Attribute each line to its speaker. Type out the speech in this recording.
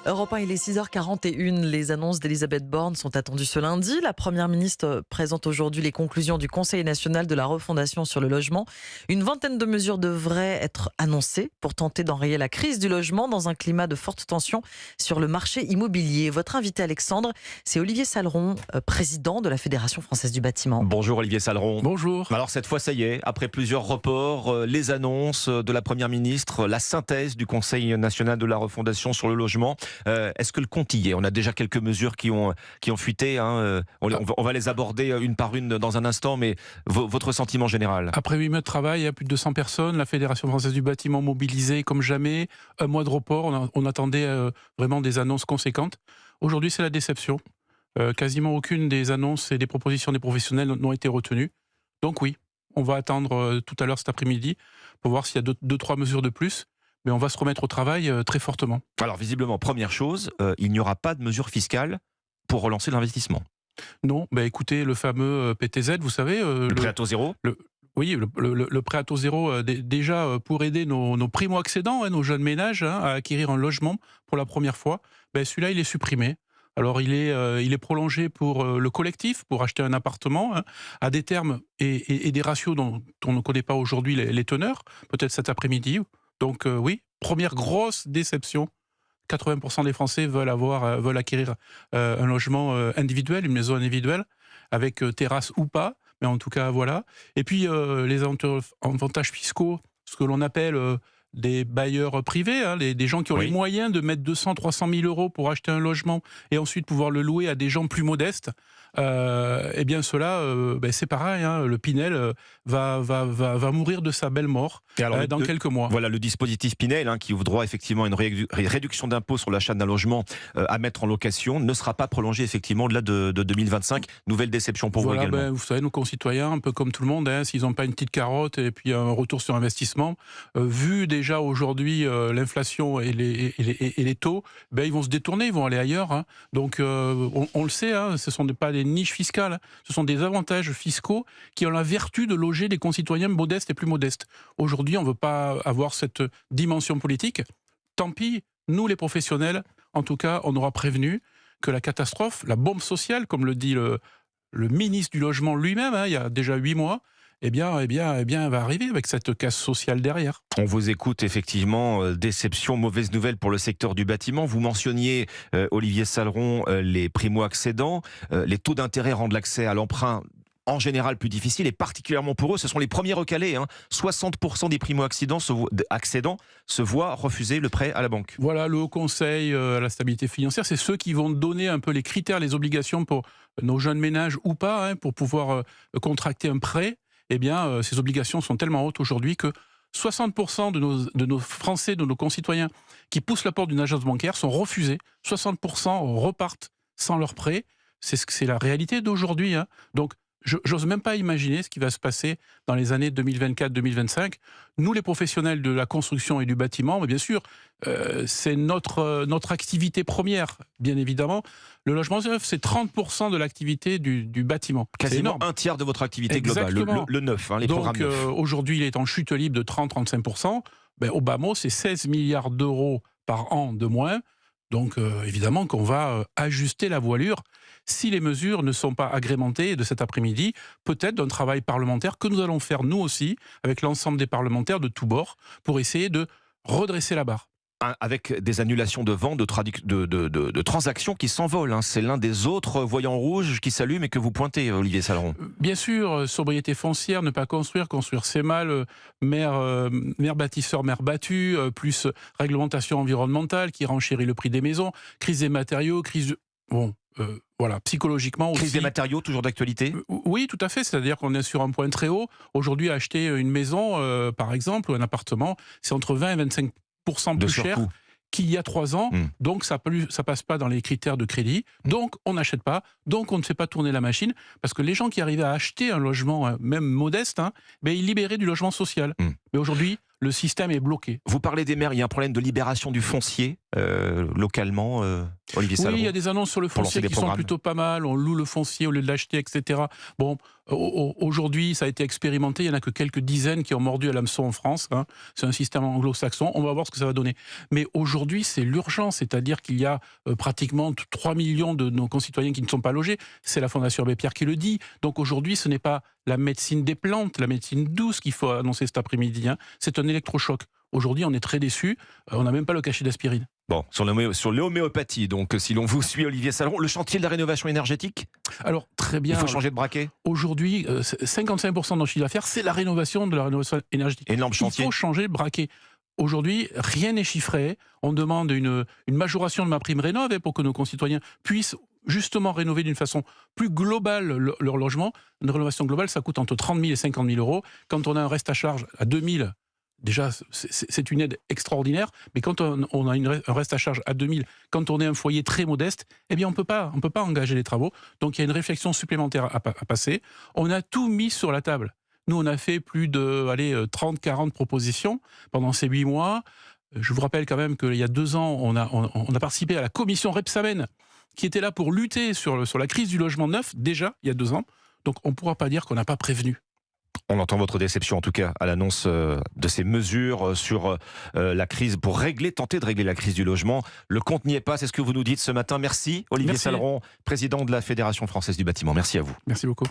Speaker 1: Europe 1, il est 6h41. Les annonces d'Elisabeth Borne sont attendues ce lundi. La Première ministre présente aujourd'hui les conclusions du Conseil national de la refondation sur le logement. Une vingtaine de mesures devraient être annoncées pour tenter d'enrayer la crise du logement dans un climat de forte tension sur le marché immobilier. Votre invité Alexandre, c'est Olivier Saleron, président de la Fédération française du bâtiment.
Speaker 2: Bonjour Olivier Saleron.
Speaker 3: Bonjour.
Speaker 2: Alors cette fois, ça y est, après plusieurs reports, les annonces de la Première ministre, la synthèse du Conseil national de la refondation sur le logement. Est-ce que le compte y est? On a déjà quelques mesures qui ont fuité. On va les aborder une par une dans un instant, mais votre sentiment général?
Speaker 3: Après 8 mois de travail, il y a plus de 200 personnes, la Fédération française du bâtiment mobilisée comme jamais, un mois de report, on attendait vraiment des annonces conséquentes. Aujourd'hui, c'est la déception. Quasiment aucune des annonces et des propositions des professionnels n'ont été retenues. Donc oui, on va attendre tout à l'heure cet après-midi pour voir s'il y a deux, trois mesures de plus. Mais on va se remettre au travail très fortement.
Speaker 2: Alors visiblement, première chose, il n'y aura pas de mesures fiscales pour relancer l'investissement.
Speaker 3: Non, écoutez, le fameux PTZ, vous savez...
Speaker 2: le prêt à taux zéro.
Speaker 3: Oui, le prêt à taux zéro, déjà pour aider nos primo-accédants, nos jeunes ménages à acquérir un logement pour la première fois, celui-là, il est supprimé. Alors, il est prolongé pour le collectif, pour acheter un appartement, à des termes et des ratios dont on ne connaît pas aujourd'hui les teneurs, peut-être cet après-midi. Donc oui, première grosse déception. 80% des Français veulent acquérir un logement individuel, une maison individuelle, avec terrasse ou pas, mais en tout cas voilà. Et puis les avantages fiscaux, ce que l'on appelle des bailleurs privés, des gens qui ont les moyens de mettre 200 300 000 euros pour acheter un logement et ensuite pouvoir le louer à des gens plus modestes. Eh bien cela, c'est pareil, le Pinel va mourir de sa belle mort dans quelques mois.
Speaker 2: Voilà le dispositif Pinel qui ouvre droit effectivement à une réduction d'impôt sur l'achat d'un logement à mettre en location ne sera pas prolongé effectivement au-delà de 2025. Nouvelle déception pour vous également.
Speaker 3: Vous savez, nos concitoyens, un peu comme tout le monde, s'ils n'ont pas une petite carotte et puis un retour sur investissement, vu déjà aujourd'hui l'inflation et les taux, ils vont se détourner, ils vont aller ailleurs. Donc on le sait, ce ne sont pas des niches fiscales, ce sont des avantages fiscaux qui ont la vertu de loger des concitoyens modestes et plus modestes. Aujourd'hui, on ne veut pas avoir cette dimension politique. Tant pis, nous les professionnels, en tout cas, on aura prévenu que la catastrophe, la bombe sociale, comme le dit le ministre du Logement lui-même, il y a déjà 8 mois, eh bien, elle va arriver avec cette casse sociale derrière.
Speaker 2: On vous écoute effectivement, déception, mauvaise nouvelle pour le secteur du bâtiment. Vous mentionniez, Olivier Saleron, les primo-accédants. Les taux d'intérêt rendent l'accès à l'emprunt en général plus difficile et particulièrement pour eux, ce sont les premiers recalés. 60% des primo-accédants se voient refuser le prêt à la banque.
Speaker 3: Voilà, le Haut Conseil à la stabilité financière, c'est ceux qui vont donner un peu les critères, les obligations pour nos jeunes ménages ou pas, pour pouvoir contracter un prêt. Eh bien, ces obligations sont tellement hautes aujourd'hui que 60% de nos Français, de nos concitoyens qui poussent la porte d'une agence bancaire sont refusés. 60% repartent sans leur prêt. C'est la réalité d'aujourd'hui. Donc, j'ose même pas imaginer ce qui va se passer dans les années 2024-2025. Nous, les professionnels de la construction et du bâtiment, mais bien sûr, c'est notre activité première, bien évidemment. Le logement neuf, c'est 30% de l'activité du bâtiment.
Speaker 2: Quasiment un tiers de votre activité globale, le neuf, les programmes neufs.
Speaker 3: Donc aujourd'hui, il est en chute libre de 30-35%. Au bas mot, c'est 16 milliards d'euros par an de moins. Donc évidemment qu'on va ajuster la voilure si les mesures ne sont pas agrémentées de cet après-midi, peut-être d'un travail parlementaire que nous allons faire nous aussi, avec l'ensemble des parlementaires de tous bords, pour essayer de redresser la barre.
Speaker 2: Avec des annulations de ventes, de transactions qui s'envolent. C'est l'un des autres voyants rouges qui s'allument et que vous pointez, Olivier Saleron.
Speaker 3: Bien sûr, sobriété foncière, ne pas construire c'est mal, maire bâtisseur, maire battu, plus réglementation environnementale qui renchérit le prix des maisons, crise des matériaux, voilà, psychologiquement aussi.
Speaker 2: Crise des matériaux, toujours d'actualité?
Speaker 3: Oui, tout à fait, c'est-à-dire qu'on est sur un point très haut. Aujourd'hui, acheter une maison, par exemple, ou un appartement, c'est entre 20 et 25% plus cher qu'il y a 3 ans, donc ça passe pas dans les critères de crédit, donc on n'achète pas, donc on ne fait pas tourner la machine, parce que les gens qui arrivaient à acheter un logement, même modeste, ils libéraient du logement social. Mais aujourd'hui, le système est bloqué.
Speaker 2: Vous parlez des maires, il y a un problème de libération du foncier localement, Olivier Salron.
Speaker 3: Oui, il y a des annonces sur le
Speaker 2: pour lancer
Speaker 3: foncier
Speaker 2: des
Speaker 3: qui sont
Speaker 2: programmes.
Speaker 3: plutôt pas mal. On loue le foncier au lieu de l'acheter, etc. Bon, aujourd'hui, ça a été expérimenté. Il n'y en a que quelques dizaines qui ont mordu à l'hameçon en France. Hein. C'est un système anglo-saxon. On va voir ce que ça va donner. Mais aujourd'hui, c'est l'urgence. C'est-à-dire qu'il y a pratiquement 3 millions de nos concitoyens qui ne sont pas logés. C'est la Fondation Abbé Pierre qui le dit. Donc aujourd'hui, ce n'est pas la médecine des plantes, la médecine douce qu'il faut annoncer cet après-midi. Hein. C'est un électrochoc. Aujourd'hui, on est très déçus. On n'a même pas le cachet d'aspirine.
Speaker 2: Bon, sur l'homéopathie, donc si l'on vous suit, Olivier Salron, le chantier de la rénovation énergétique,
Speaker 3: Alors, très bien.
Speaker 2: il faut changer de braquet.
Speaker 3: Aujourd'hui, 55% de notre chiffre d'affaires, c'est la rénovation énergétique.
Speaker 2: Énorme chantier.
Speaker 3: Il faut changer de braquet. Aujourd'hui, rien n'est chiffré. On demande une majoration de ma prime rénov' pour que nos concitoyens puissent justement rénover d'une façon plus globale leur logement. Une rénovation globale, ça coûte entre 30 000 et 50 000 euros. Quand on a un reste à charge à 2 000, déjà, c'est une aide extraordinaire. Mais quand on a un reste à charge à 2 000, quand on est un foyer très modeste, eh bien, on peut pas engager les travaux. Donc, il y a une réflexion supplémentaire à passer. On a tout mis sur la table. Nous, on a fait plus de 30-40 propositions pendant ces 8 mois. Je vous rappelle quand même qu'il y a 2 ans, on a participé à la commission Rebsamen, qui était là pour lutter sur la crise du logement neuf, déjà, il y a 2 ans. Donc, on ne pourra pas dire qu'on n'a pas prévenu.
Speaker 2: On entend votre déception en tout cas à l'annonce de ces mesures sur la crise pour tenter de régler la crise du logement. Le compte n'y est pas, c'est ce que vous nous dites ce matin. Merci Olivier
Speaker 3: Merci.
Speaker 2: Salron, président de la Fédération française du bâtiment. Merci à vous.
Speaker 3: Merci beaucoup.